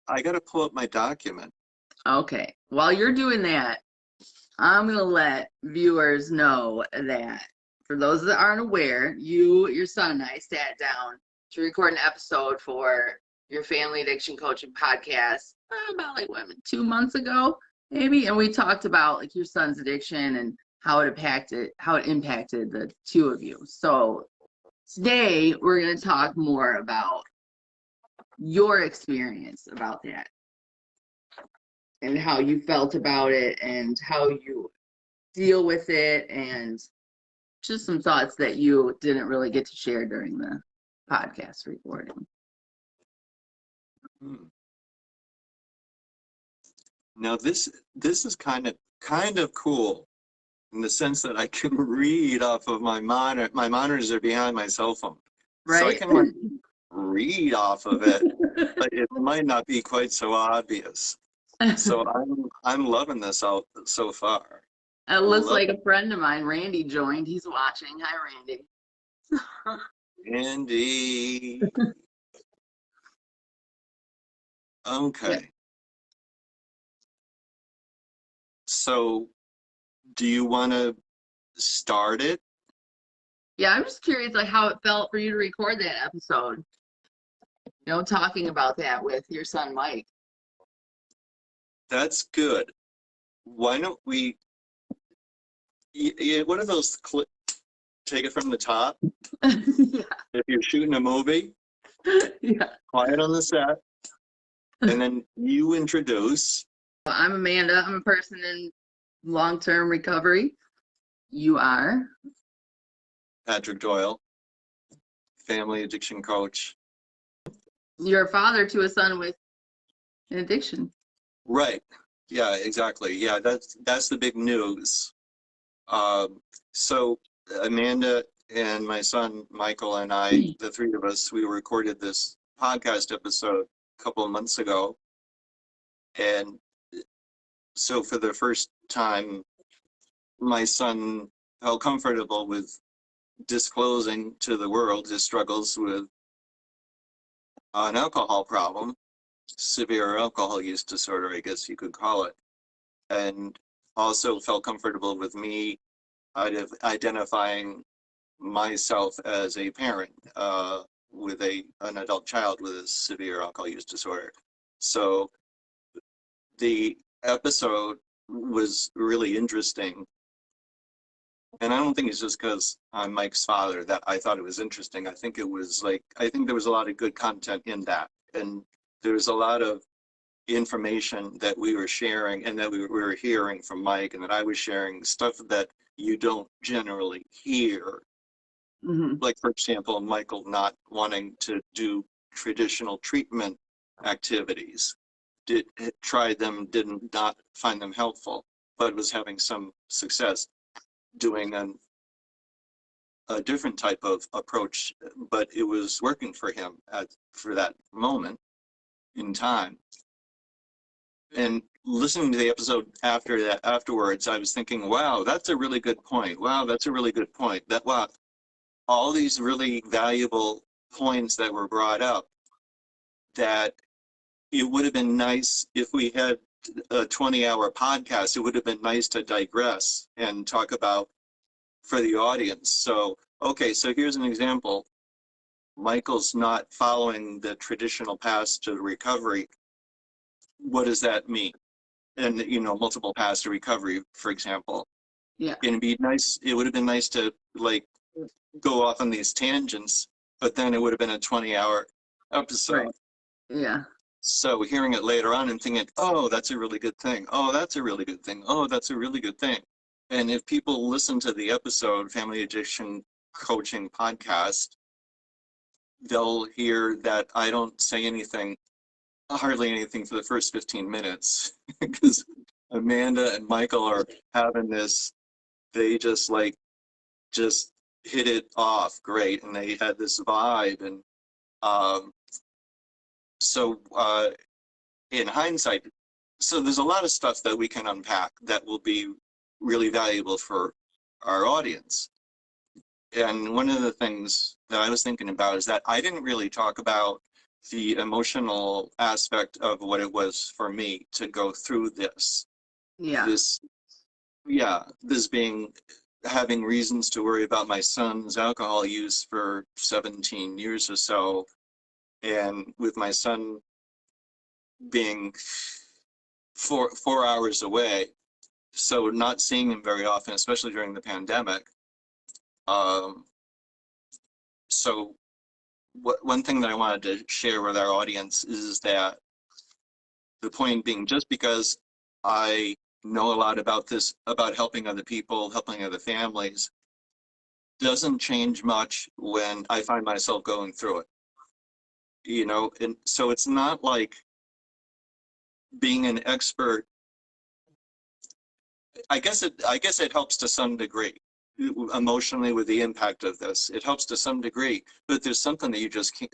I gotta pull up my document. Okay. While you're doing that, I'm going to let viewers know that for those that aren't aware, your son and I sat down to record an episode for your family addiction coaching podcast about like what, 2 months ago, maybe. And we talked about like your son's addiction and how it impacted the two of you. So today we're going to talk more about your experience about that and how you felt about it and how you deal with it and just some thoughts that you didn't really get to share during the podcast recording. Now this is kind of cool in the sense that I can read off of my monitor. My monitors are behind my cell phone, Right? so I can like read off of it, but it might not be quite so obvious. So I'm loving this out so far. It looks like a friend of mine, Randy, joined. He's watching. Hi, Randy. Andy. Okay. Yeah. So, do you want to start it? Yeah, I'm just curious like how it felt for you to record that episode. You know, talking about that with your son, Mike. That's good. Why don't we, what are those take it from the top? Yeah. If you're shooting a movie, Yeah. quiet on the set, and then you introduce. I'm Amanda. I'm a person in long-term recovery. You are? Patrick Doyle, family addiction coach. You're a father to a son with an addiction. Right. Yeah, exactly. Yeah, that's the big news. So Amanda and my son Michael and I, the three of us, we recorded this podcast episode a couple of months ago. And so for the first time, my son felt comfortable with disclosing to the world his struggles with an alcohol problem, severe alcohol use disorder, I guess you could call it. And also felt comfortable with me identifying myself as a parent with an adult child with a severe alcohol use disorder. So the episode was really interesting. And I don't think it's just because I'm Mike's father that I thought it was interesting. I think there was a lot of good content in that. And there was a lot of information that we were sharing and that we were hearing from Mike, and that I was sharing stuff that you don't generally hear. Mm-hmm. Like, for example, Michael not wanting to do traditional treatment activities. Tried them, did not find them helpful, but was having some success doing a different type of approach, but it was working for him for that moment in time. And listening to the episode afterwards, I was thinking, wow, that's a really good point. Wow, that's a really good point. Wow, all these really valuable points that were brought up, that it would have been nice if we had a 20-hour podcast. It would have been nice to digress and talk about for the audience. So, okay, so here's an example. Michael's not following the traditional paths to recovery. What does that mean? And, multiple paths to recovery, for example. Yeah. And it would have been nice to like go off on these tangents, but then it would have been a 20-hour episode. Right. Yeah. So hearing it later on and thinking, oh, that's a really good thing. Oh, that's a really good thing. Oh, that's a really good thing. And if people listen to the episode, Family Addiction Coaching Podcast, they'll hear that I don't say hardly anything for the first 15 minutes because Amanda and Michael are having this, they just hit it off great, and they had this vibe. And so in hindsight, so there's a lot of stuff that we can unpack that will be really valuable for our audience. And one of the things that I was thinking about is that I didn't really talk about the emotional aspect of what it was for me to go through this. Yeah. This being having reasons to worry about my son's alcohol use for 17 years or so, and with my son being 4 hours away, so not seeing him very often, especially during the pandemic. So one thing that I wanted to share with our audience is that the point being, just because I know a lot about this, about helping other people, helping other families, doesn't change much when I find myself going through it. You know, and so it's not like being an expert. I guess it helps to some degree emotionally with the impact of this. It helps to some degree, but there's something that you just can't,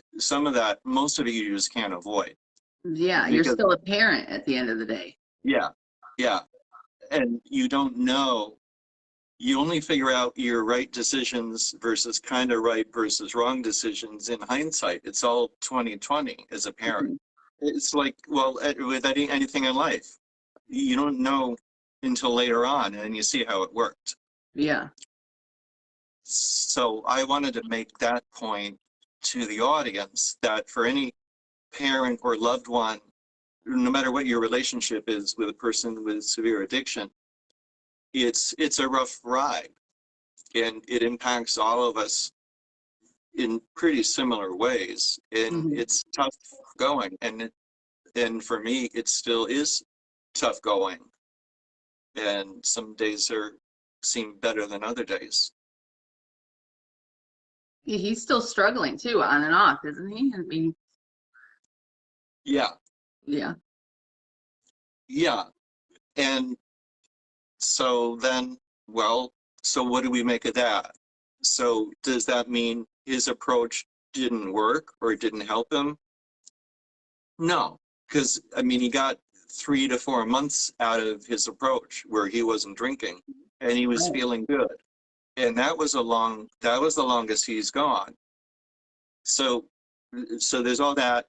most of it you just can't avoid. Yeah, you're Because, still a parent at the end of the day. yeah, yeah. And you don't know, you only figure out your right decisions versus kind of right versus wrong decisions in hindsight. It's all 2020 as a parent. Mhm. It's like, well, with anything in life, you don't know until later on, and you see how it worked. Yeah. So I wanted to make that point to the audience, that for any parent or loved one, no matter what your relationship is with a person with severe addiction, it's a rough ride, and it impacts all of us in pretty similar ways, and Hmm. it's tough going, and for me it still is tough going, and some days seem better than other days. He's still struggling too, on and off, isn't he? I mean, Yeah, yeah. yeah. And so then, well, so what do we make of that? So does that mean his approach didn't work or didn't help him? No, because I mean, he got 3 to 4 months out of his approach where he wasn't drinking and he was Right. feeling good. And that was the longest he's gone. So, so there's all that.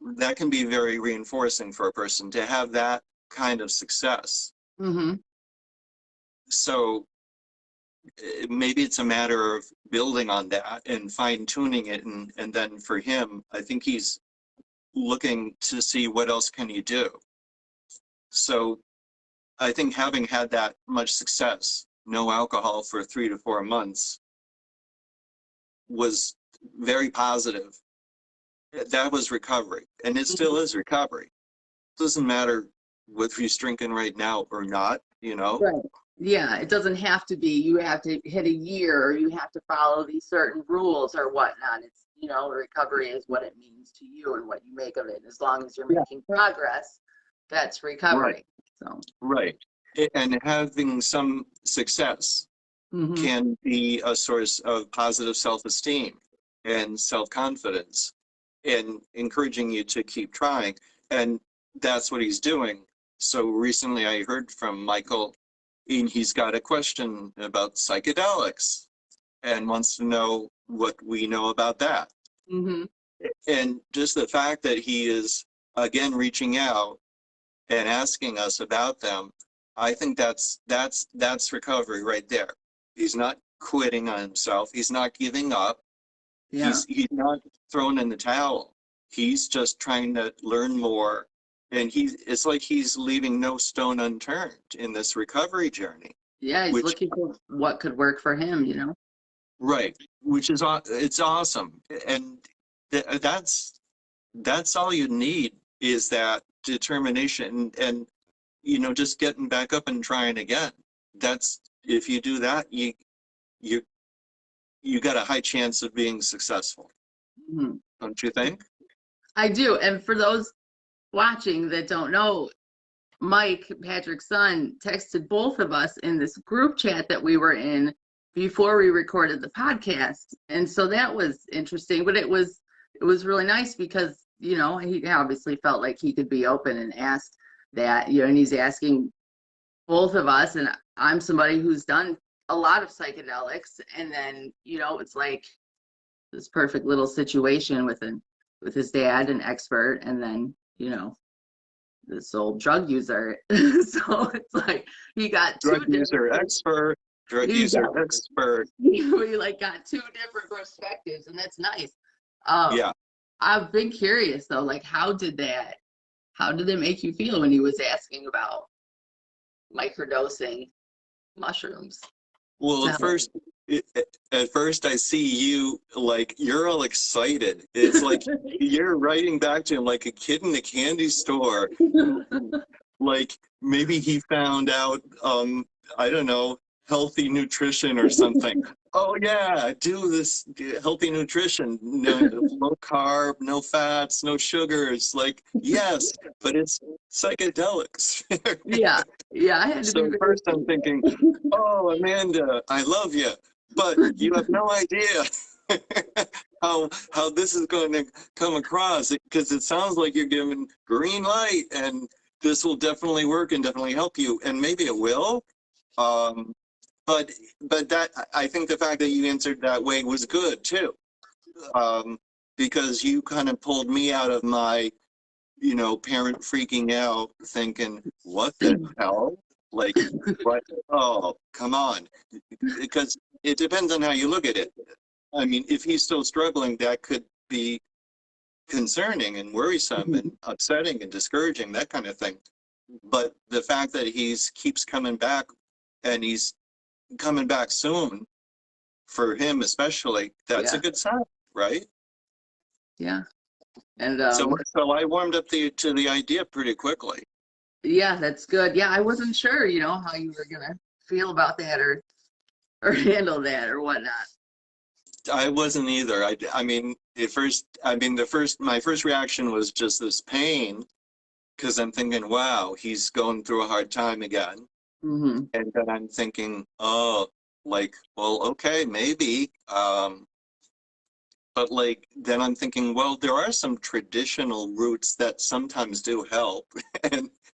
That can be very reinforcing for a person to have that kind of success. Hmm. So maybe it's a matter of building on that and fine tuning it. And then for him, I think he's looking to see what else can he do. So I think having had that much success, no alcohol for 3 to 4 months, was very positive. That was recovery, and it still is recovery. It doesn't matter whether he's drinking right now or not, you know? Right. Yeah, it doesn't have to be you have to hit a year or you have to follow these certain rules or whatnot. It's, recovery is what it means to you and what you make of it. As long as you're Yeah. making progress, that's Right, recovery. So, right. And having some success hmm. can be a source of positive self-esteem and self-confidence, and encouraging you to keep trying. And that's what he's doing. So recently I heard from Michael, and he's got a question about psychedelics and wants to know what we know about that. Hmm. And just the fact that he is again reaching out and asking us about them, I think that's recovery right there. He's not quitting on himself. He's not giving up. Yeah. He's not thrown in the towel. He's just trying to learn more. And it's like he's leaving no stone unturned in this recovery journey, Yeah, he's which, looking for what could work for him. right, which is, it's awesome. And that's all you need, is that determination, and just getting back up and trying again. That's, if you do that, you you got a high chance of being successful, Mhm. don't you think? I do. And for those watching that don't know, Mike, Patrick's son, texted both of us in this group chat that we were in before we recorded the podcast. And so that was interesting, but it was really nice because, he obviously felt like he could be open and ask that, and he's asking both of us, and I'm somebody who's done a lot of psychedelics, and then, it's like this perfect little situation with an with his dad, an expert, and then, this old drug user. So it's like he got Drug two user different, expert, drug he user got, expert. he like got two different perspectives, and that's nice. Yeah. I've been curious though, like how did it make you feel when he was asking about microdosing mushrooms? Well, So, at first I see you like you're all excited. It's like you're writing back to him like a kid in a candy store. Like maybe he found out, I don't know, healthy nutrition or something. Oh yeah, do this healthy nutrition. No, low carb, no fats, no sugars. Like yes, but it's psychedelics. yeah, yeah, I had to be So at very first I'm thinking, oh, Amanda, I love you, but you have no idea how this is going to come across because it sounds like you're giving green light and this will definitely work and definitely help you, and maybe it will. Um, but that I think the fact that you answered that way was good too, because you kind of pulled me out of my parent freaking out thinking, what the hell? Like, what? Oh, come on. Because it depends on how you look at it. I mean, if he's still struggling, that could be concerning and worrisome and upsetting and discouraging, that kind of thing. But the fact that he's keeps coming back and he's coming back soon, for him especially, that's a yeah, good sign, right? yeah. And So I warmed up to the idea pretty quickly. yeah, that's good. Yeah, I wasn't sure, how you were gonna feel about that or handle that or whatnot. I wasn't either. I mean, my first reaction was just this pain because I'm thinking, wow, he's going through a hard time again. Hmm. And then I'm thinking, oh, like, well, okay, maybe. But like, then I'm thinking, well, there are some traditional routes that sometimes do help.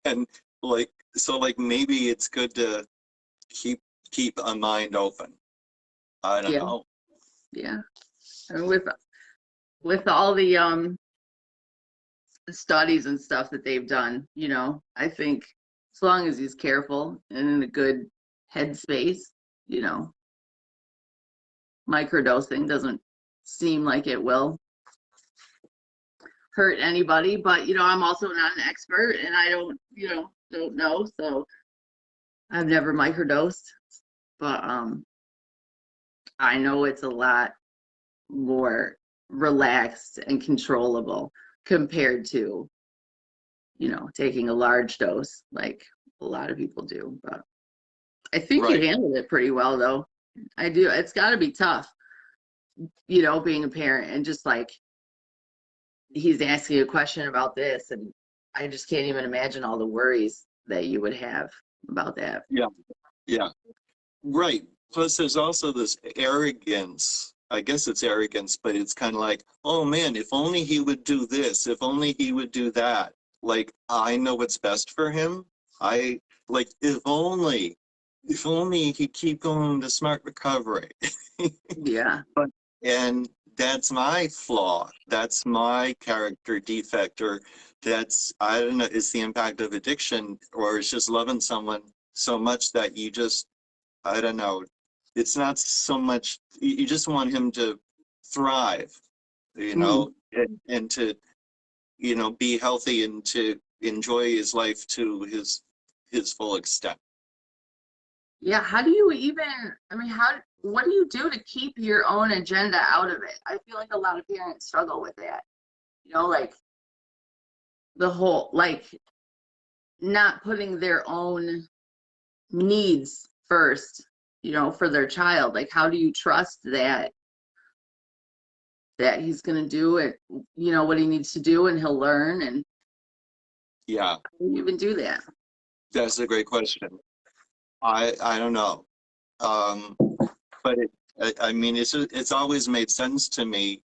And like, so like maybe it's good to keep a mind open. I don't Yeah, know. yeah. And with all the studies and stuff that they've done, I think as long as he's careful and in a good headspace, you know, microdosing doesn't seem like it will hurt anybody. But I'm also not an expert, and I don't know. So I've never microdosed, but I know it's a lot more relaxed and controllable compared to taking a large dose like a lot of people do. But I think you Right. handled it pretty well, though. I do. It's got to be tough, being a parent and just like he's asking a question about this, and I just can't even imagine all the worries that you would have about that. Yeah. Yeah. Right. Plus, there's also this arrogance. I guess it's arrogance, but it's kind of like, oh man, if only he would do this, if only he would do that. Like, I know what's best for him. I like, if only he'd keep going to smart recovery. Yeah. But, and that's my flaw. That's my character defect, or that's, I don't know, it's the impact of addiction, or it's just loving someone so much that you just, I don't know. It's not so much, you just want him to thrive, Mm. and to, be healthy and to enjoy his life to his full extent. Yeah. How do you even, I mean, what do you do to keep your own agenda out of it? I feel like a lot of parents struggle with that, like the whole, like not putting their own needs first, for their child. Like, how do you trust that he's going to do it, what he needs to do and he'll learn? And Yeah, how do you even do that? that's a great question. I don't know. Um, but I mean, it's always made sense to me.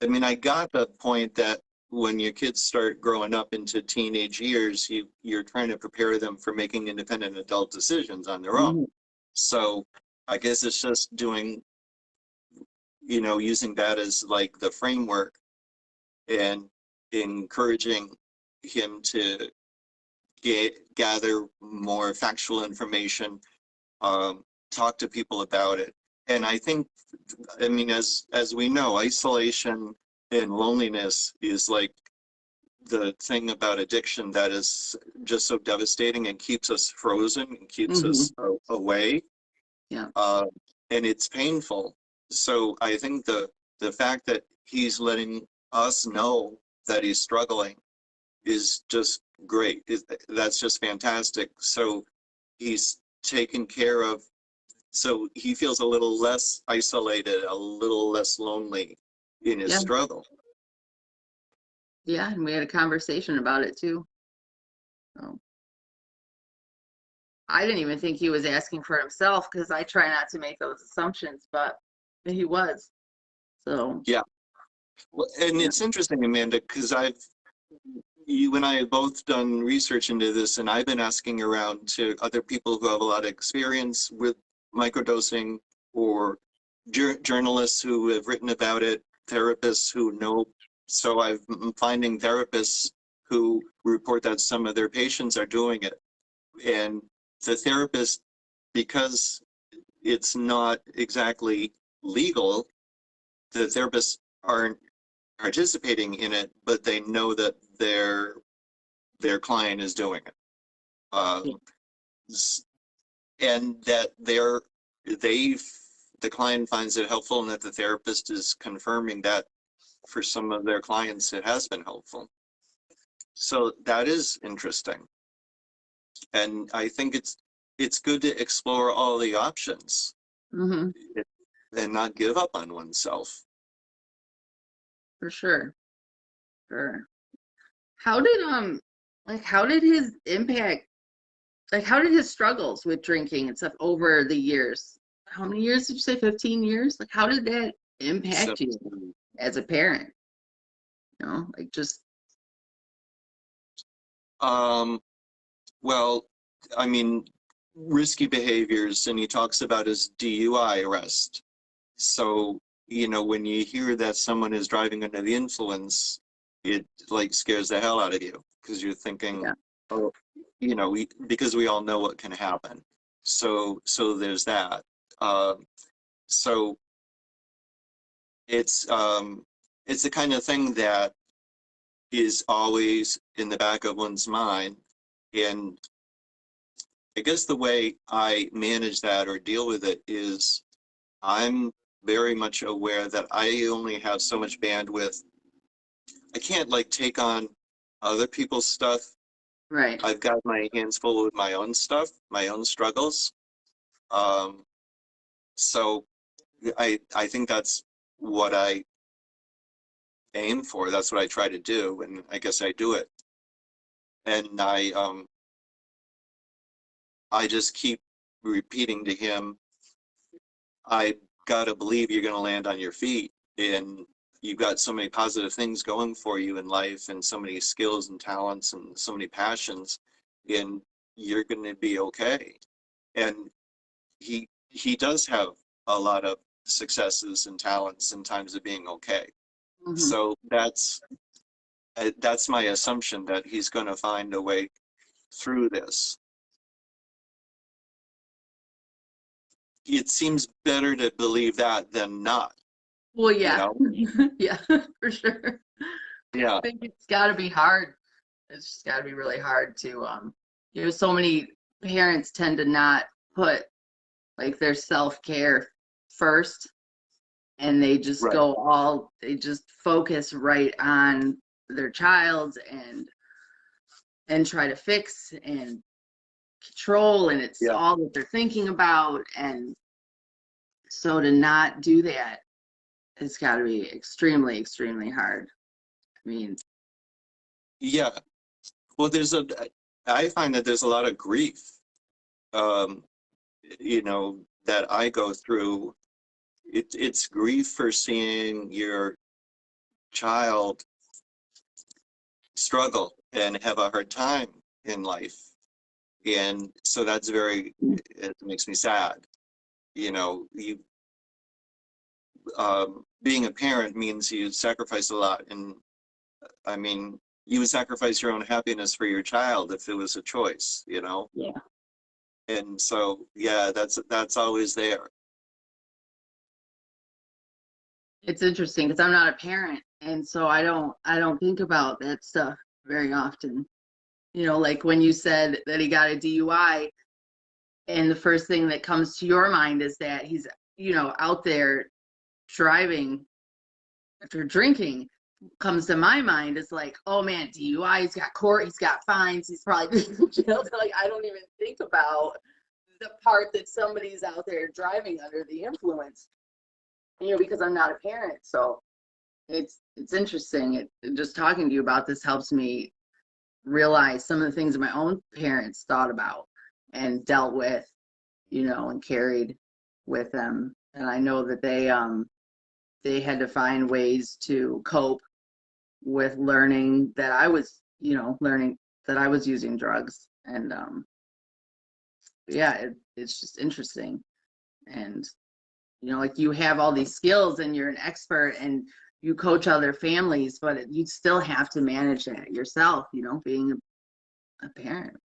I mean, I got the point that when your kids start growing up into teenage years, you're trying to prepare them for making independent adult decisions on their own. Mhm. So I guess it's just doing, using that as like the framework and encouraging him to gather more factual information, talk to people about it. And I think, I mean, as we know, isolation and loneliness is like the thing about addiction that is just so devastating and keeps us frozen and keeps us away. Yeah. And it's painful. So I think the fact that he's letting us know that he's struggling is just great. That's just fantastic. So he's taken care of, so he feels a little less isolated, a little less lonely in his struggle. Yeah, and we had a conversation about it too. So I didn't even think he was asking for himself, because I try not to make those assumptions, but he was. So yeah. Well, and it's interesting, Amanda, because you and I have both done research into this, and I've been asking around to other people who have a lot of experience with microdosing, or journalists who have written about it, therapists who know. So I'm finding therapists who report that some of their patients are doing it. And the therapist, because it's not exactly legal, the therapists aren't participating in it, but they know that their client is doing it, and that the client finds it helpful, and that the therapist is confirming that for some of their clients it has been helpful. So that is interesting, and I think it's good to explore all the options and not give up on oneself. for sure. Sure. How did how did his impact, like how did his struggles with drinking and stuff over the years? How many years did you say? 15 years? Like how did that So, impact you as a parent? Like just well, I mean, risky behaviors, and he talks about his DUI arrest. So, when you hear that someone is driving under the influence, it like scares the hell out of you, because you're thinking, oh, because we all know what can happen. So there's that. So it's the kind of thing that is always in the back of one's mind. And I guess the way I manage that or deal with it is I'm very much aware that I only have so much bandwidth. I can't like take on other people's stuff. right. I've got my hands full with my own stuff, my own struggles. Um, so I think that's what I aim for. That's what I try to do, and I guess I do it. And I just keep repeating to him, I gotta believe you're gonna land on your feet, and you've got so many positive things going for you in life, and so many skills and talents and so many passions, and you're gonna be okay. And he does have a lot of successes and talents and times of being okay. So that's my assumption, that he's going to find a way through this. It seems better to believe that than not. Well, yeah. Yeah, for sure. Yeah. I think it's got to be hard. It's just got to be really hard to so many parents tend to not put like their self-care first, and they just Right. they just focus right on their child and try to fix and control, and it's Yeah. all that they're thinking about. And so to not do that, it's got to be extremely, extremely hard. I mean, Yeah. Well, I find that there's a lot of grief, um, that I go through. It's grief for seeing your child struggle and have a hard time in life. And so it makes me sad. You being a parent means you sacrifice a lot. And I mean, you would sacrifice your own happiness for your child if it was a choice, you know? Yeah. And so, yeah, that's always there. It's interesting because I'm not a parent, and so I don't think about that stuff very often. You know, like when you said that he got a DUI, and the first thing that comes to your mind is that he's, out there driving after drinking. Comes to my mind is like, oh man, DUI, he's got court, he's got fines, he's probably jailed. Like, I don't even think about the part that somebody's out there driving under the influence, because I'm not a parent. So it's interesting. Just talking to you about this helps me realize some of the things that my own parents thought about and dealt with, and carried with them. And I know that they had to find ways to cope with learning that I was, learning that I was using drugs. And yeah, it's just interesting. And like you have all these skills and you're an expert and you coach other families, but you still have to manage that yourself, being a parent.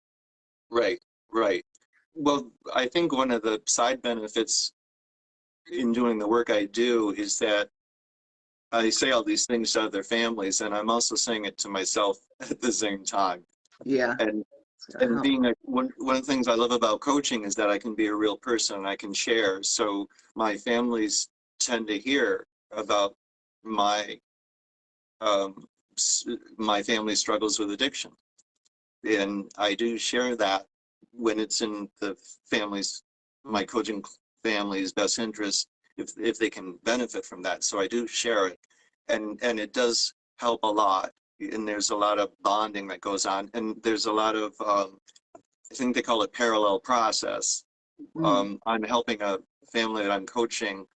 Right, right. Well, I think one of the side benefits in doing the work I do is that I say all these things to other families, and I'm also saying it to myself at the same time. Yeah. And being one of the things I love about coaching is that I can be a real person and I can share. So my families tend to hear about my um, my family struggles with addiction, and I do share that when it's in the family's, my coaching family's best interest, if they can benefit from that. So I do share it, and it does help a lot. And there's a lot of bonding that goes on, and there's a lot of I think they call it parallel process. I'm helping a family that I'm coaching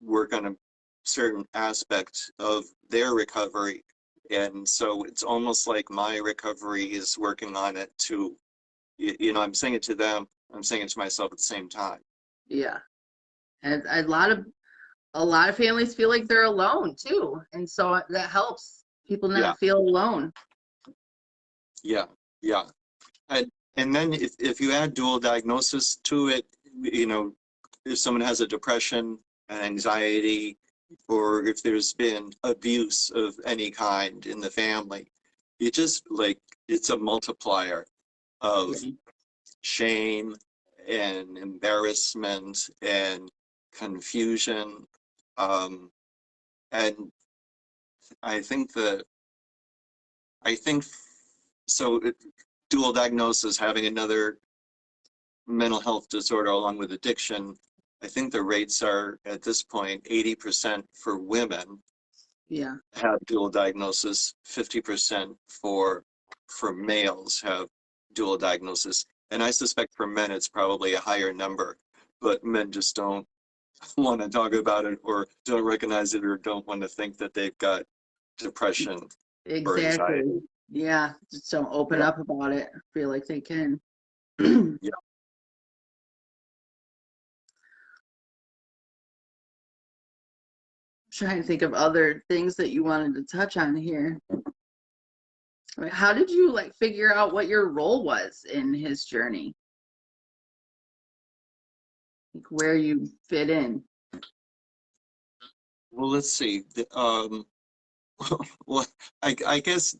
work on a certain aspect of their recovery. And so it's almost like my recovery is working on it too. I'm saying it to them, I'm saying it to myself at the same time. Yeah. And a lot of families feel like they're alone too. And so that helps people Yeah, not feel alone. yeah, yeah. And then if you add dual diagnosis to it, if someone has a depression, an anxiety, or if there's been abuse of any kind in the family, it just like it's a multiplier of Yeah. shame and embarrassment and confusion. And I think that I think so. Dual diagnosis, having another mental health disorder along with addiction, I think the rates are at this point 80% for women Yeah. have dual diagnosis, 50% for males have dual diagnosis. And I suspect for men it's probably a higher number, but men just don't want to talk about it or don't recognize it or don't want to think that they've got depression or Exactly. anxiety. Yeah. Just don't open Yeah, up about it. Feel like they can. yeah. Trying to think of other things that you wanted to touch on here. How did you figure out what your role was in his journey? Where you fit in? Well, let's see. Well, I guess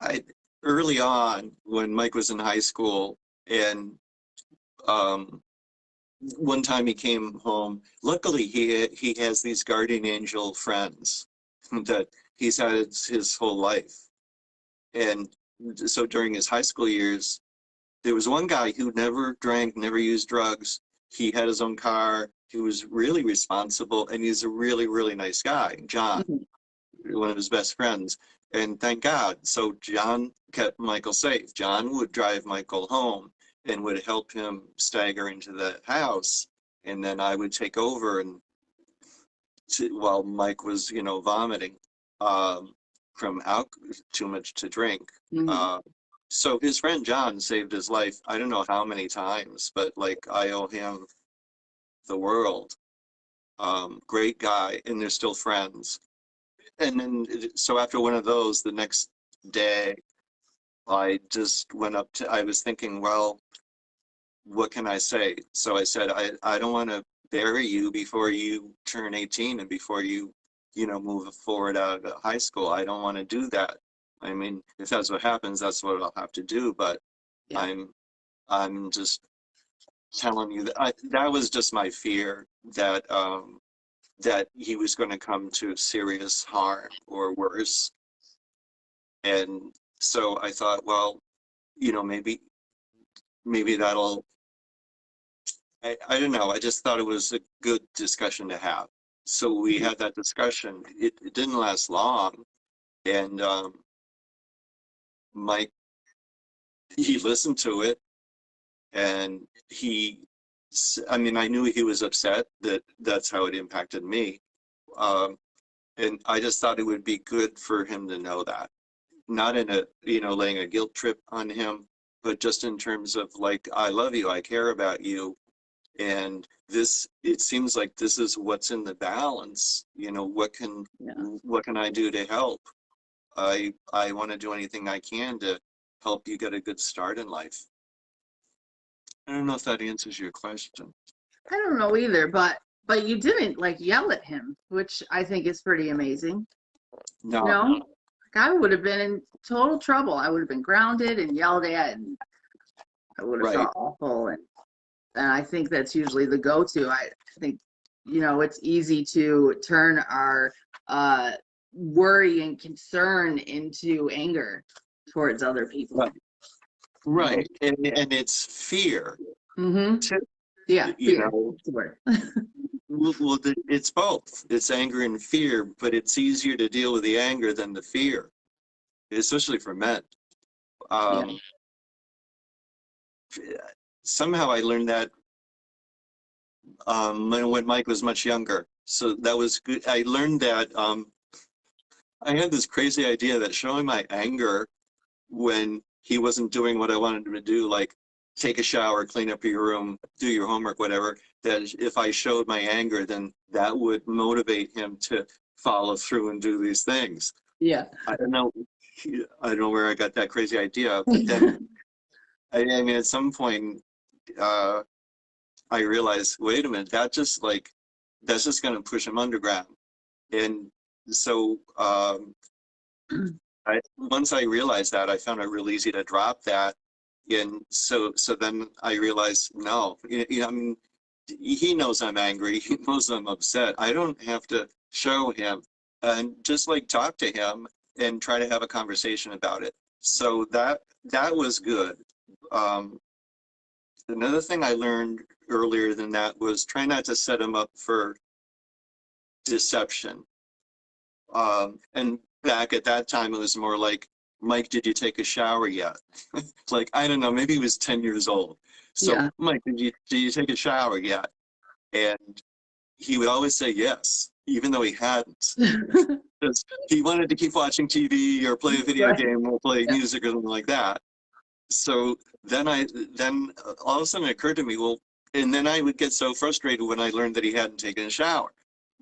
I early on when Mike was in high school and um, one time he came home. Luckily, he has these guardian angel friends that he's had his whole life. And so during his high school years, there was one guy who never drank, never used drugs. He had his own car. He was really responsible, and he's a really, really nice guy, John, Mhm. one of his best friends. And thank God. So John kept Michael safe. John would drive Michael home and would help him stagger into the house. And then I would take over and while Mike was, vomiting from too much to drink. Mhm. So his friend John saved his life. I don't know how many times, but like I owe him the world. great guy, and they're still friends. And then, so after one of those, the next day, I just went up to, I was thinking, well, what can I say? So I said, I don't want to bury you before you turn 18 and before you know, move forward out of high school. I don't want to do that. I mean, if that's what happens, that's what I'll have to do. But Yeah. I'm, I'm just telling you that that was just my fear that, that he was going to come to serious harm or worse. And so I thought, well, you know, maybe that'll, I don't know. I just thought it was a good discussion to have. So we had that discussion. It didn't last long. And Mike, he listened to it, and I mean, I knew he was upset that that's how it impacted me. Um, and I just thought it would be good for him to know that. Not in a, you know, laying a guilt trip on him, but just in terms of like, I love you, I care about you. And this, it seems like this is what's in the balance. You know, Yeah. what can I do to help? I want to do anything I can to help you get a good start in life. I don't know if that answers your question. I don't know either, but you didn't like yell at him, which I think is pretty amazing. You No, know, like, I would have been in total trouble. I would have been grounded and yelled at, and I would have right. felt awful. And I think that's usually the go-to. I think, you know, it's easy to turn our worry and concern into anger towards other people. Right. Right. And it's fear Mm-hmm. too, Yeah, you fear. know. That's the word. Well, it's both. It's anger and fear, but it's easier to deal with the anger than the fear, especially for men. Yeah. Um, Somehow I learned that when Mike was much younger. So that was good. I learned that I had this crazy idea that showing my anger when he wasn't doing what I wanted him to do, like take a shower, clean up your room, do your homework, whatever, that if I showed my anger, then that would motivate him to follow through and do these things. Yeah. I don't know. I don't know where I got that crazy idea, but then I mean, at some point, uh, I realized, wait a minute, that's just going to push him underground. And so once I realized that, I found it real easy to drop that. And so then I realized, no, I mean, he knows I'm angry. He knows I'm upset. I don't have to show him, and just like talk to him and try to have a conversation about it. So that was good. Um, Another thing I learned earlier than that was try not to set him up for deception. And back at that time, it was more like, Mike, did you take a shower yet? Like, I don't know, maybe he was 10 years old. So, Yeah. Mike, did you take a shower yet? And he would always say yes, even though he hadn't. Because he wanted to keep watching TV or play a video Right. game or play Yeah. music or something like that. So then all of a sudden it occurred to me, well, and then I would get so frustrated when I learned that he hadn't taken a shower.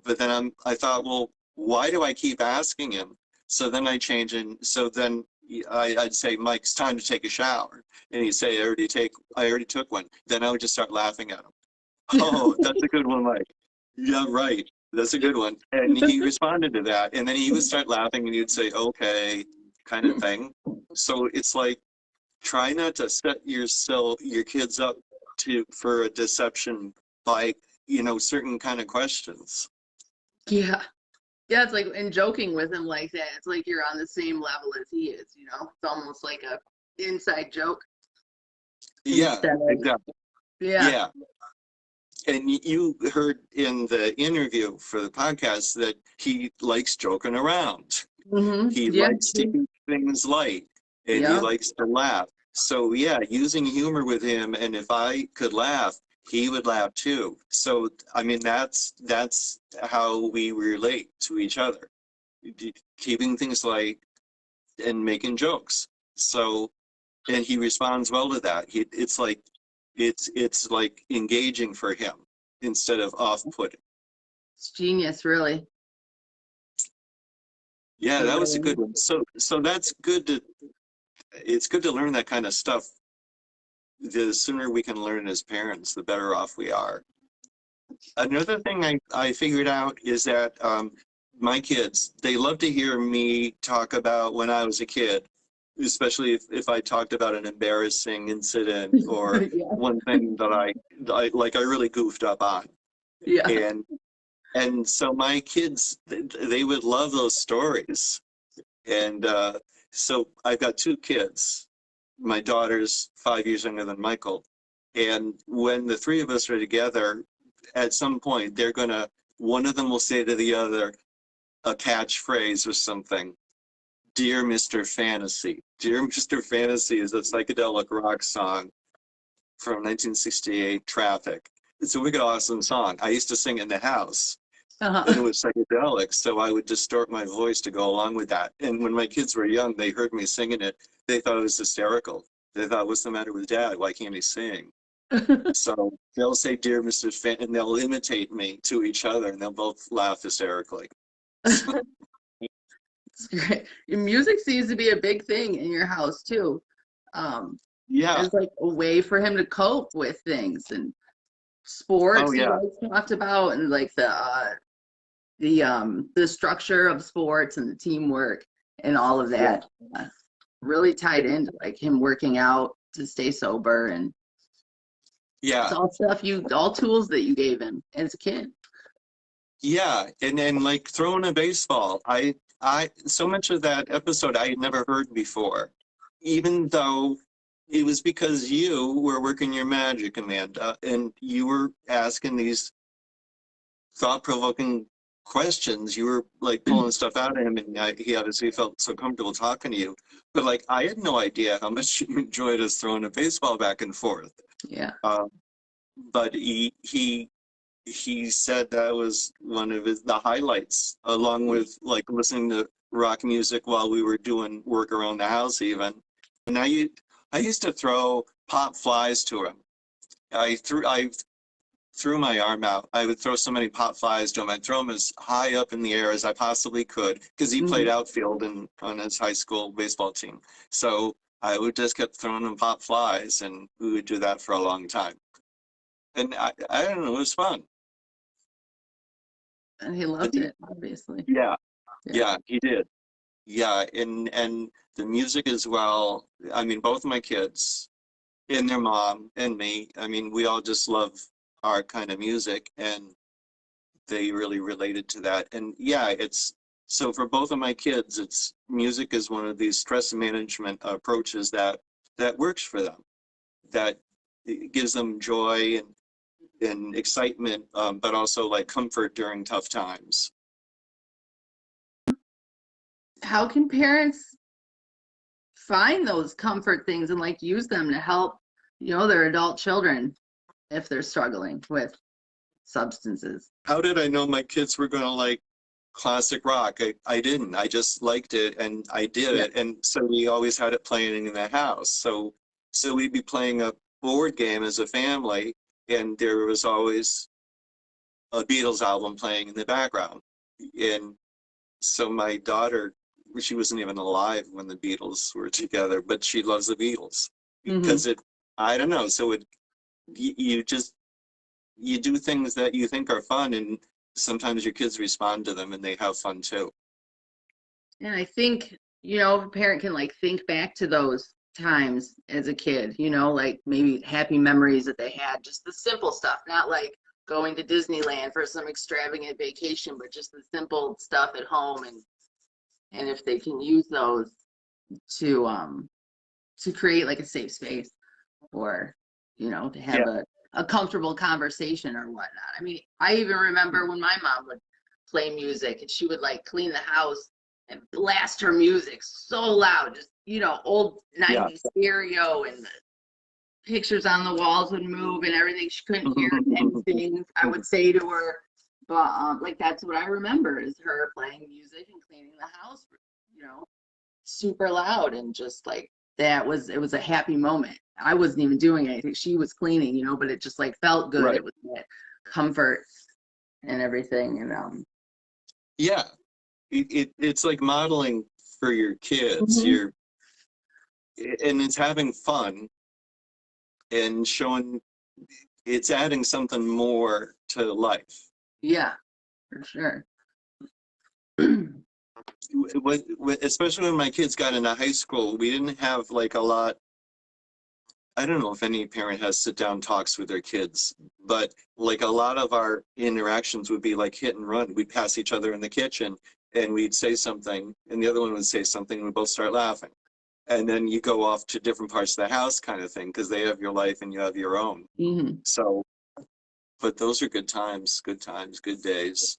But then I thought, well, why do I keep asking him? So then I change, and so then I'd say, Mike, it's time to take a shower. And he'd say, I already took one. Then I would just start laughing at him. Oh, that's a good one, Mike. Yeah, right. That's a good one. And he responded to that. And then he would start laughing and he'd say, okay, kind of thing. So it's like, try not to set your kids up for a deception by, you know, certain kind of questions. Yeah. Yeah, it's like, and joking with him like that, it's like you're on the same level as he is, you know? It's almost like a inside joke Yeah, instead of, exactly. yeah. Yeah. And you heard in the interview for the podcast that he likes joking around. Mm-hmm. He Yeah. likes to keep things light, and he Yeah. likes to laugh. So yeah, using humor with him, and if I could laugh, he would laugh too. So I mean, that's how we relate to each other, keeping things light and making jokes. So, and he responds well to that. It's like engaging for him instead of off-putting. It's genius, really. Yeah, It that was a really good one. So that's good to, it's good to learn that kind of stuff. The sooner we can learn as parents, the better off we are. Another thing I figured out is that my kids, they love to hear me talk about when I was a kid, especially if I talked about an embarrassing incident or yeah. one thing that I really goofed up on. Yeah. And so my kids, they would love those stories. And so I've got two kids. My daughter's 5 years younger than Michael. And when the three of us are together, at some point, one of them will say to the other a catchphrase or something. Dear Mr. Fantasy. Dear Mr. Fantasy is a psychedelic rock song from 1968, Traffic. It's a wicked awesome song. I used to sing it in the house, and it Uh-huh. was psychedelic, so I would distort my voice to go along with that. And when my kids were young, they heard me singing it. They thought it was hysterical. They thought, what's the matter with Dad? Why can't he sing? So they'll say, Dear Mr. Fan, and they'll imitate me to each other, and they'll both laugh hysterically. So, It's great. Your music seems to be a big thing in your house too. Um, yeah. as like a way for him to cope with things and Oh, sports you yeah. guys talked about and like the structure of sports and the teamwork and all of Yeah. that really tied into like him working out to stay sober and it's Yeah. all stuff all tools that you gave him as a kid. Yeah. And then like throwing a baseball. So much of that episode I had never heard before, even though it was because you were working your magic, Amanda, and you were asking these thought-provoking questions. You were like pulling stuff out of him, and he obviously felt so comfortable talking to you. But like, I had no idea how much you enjoyed us throwing a baseball back and forth. Yeah. Um, but he said that was one of the highlights, along with like listening to rock music while we were doing work around the house, even. And I used to throw pop flies to him. I threw my arm out. I would throw so many pop flies to him. I'd throw him as high up in the air as I possibly could because he played Mhm. outfield on his high school baseball team. So I would just keep throwing him pop flies, and we would do that for a long time. And I don't know, it was fun. And he And loved it, obviously. yeah, Yeah. yeah, he did. Yeah, and the music as well. I mean, both my kids and their mom and me. I mean, we all just love our kind of music, and they really related to that. And yeah, it's so for both of my kids, it's music is one of these stress management approaches that works for them, that it gives them joy and excitement, but also like comfort during tough times. How can parents find those comfort things and like use them to help, their adult children if they're struggling with substances? How did I know my kids were going to like classic rock? I didn't. I just liked it and I did Yeah. it. And so we always had it playing in the house. So we'd be playing a board game as a family, and there was always a Beatles album playing in the background. And so my daughter, she wasn't even alive when the Beatles were together, but she loves the Beatles Hmm. because I don't know. So you just, you do things that you think are fun, and sometimes your kids respond to them and they have fun too. And I think, a parent can like think back to those times as a kid, like maybe happy memories that they had, just the simple stuff, not like going to Disneyland for some extravagant vacation, but just the simple stuff at home and if they can use those to create like a safe space or to have Yeah. a comfortable conversation or whatnot. I mean, I even remember when my mom would play music and she would like clean the house and blast her music so loud, just old Yeah. 90s stereo, and the pictures on the walls would move and everything. She couldn't hear anything I would say to her. But like that's what I remember is her playing music and cleaning the house, you know, super loud and just like it was a happy moment. I wasn't even doing anything. She was cleaning, but it just like felt good. Right. It was that comfort. and everything. And Yeah, it's like modeling for your kids. Mhm. And it's having fun and showing it's adding something more to life. Yeah, for sure. Especially when my kids got into high school, we didn't have like a lot. I don't know if any parent has sit down talks with their kids, but like a lot of our interactions would be like hit and run. We'd pass each other in the kitchen and we'd say something and the other one would say something and we both start laughing. And then you go off to different parts of the house kind of thing because they have your life and you have your own. Hmm. So, but those are good times, good days.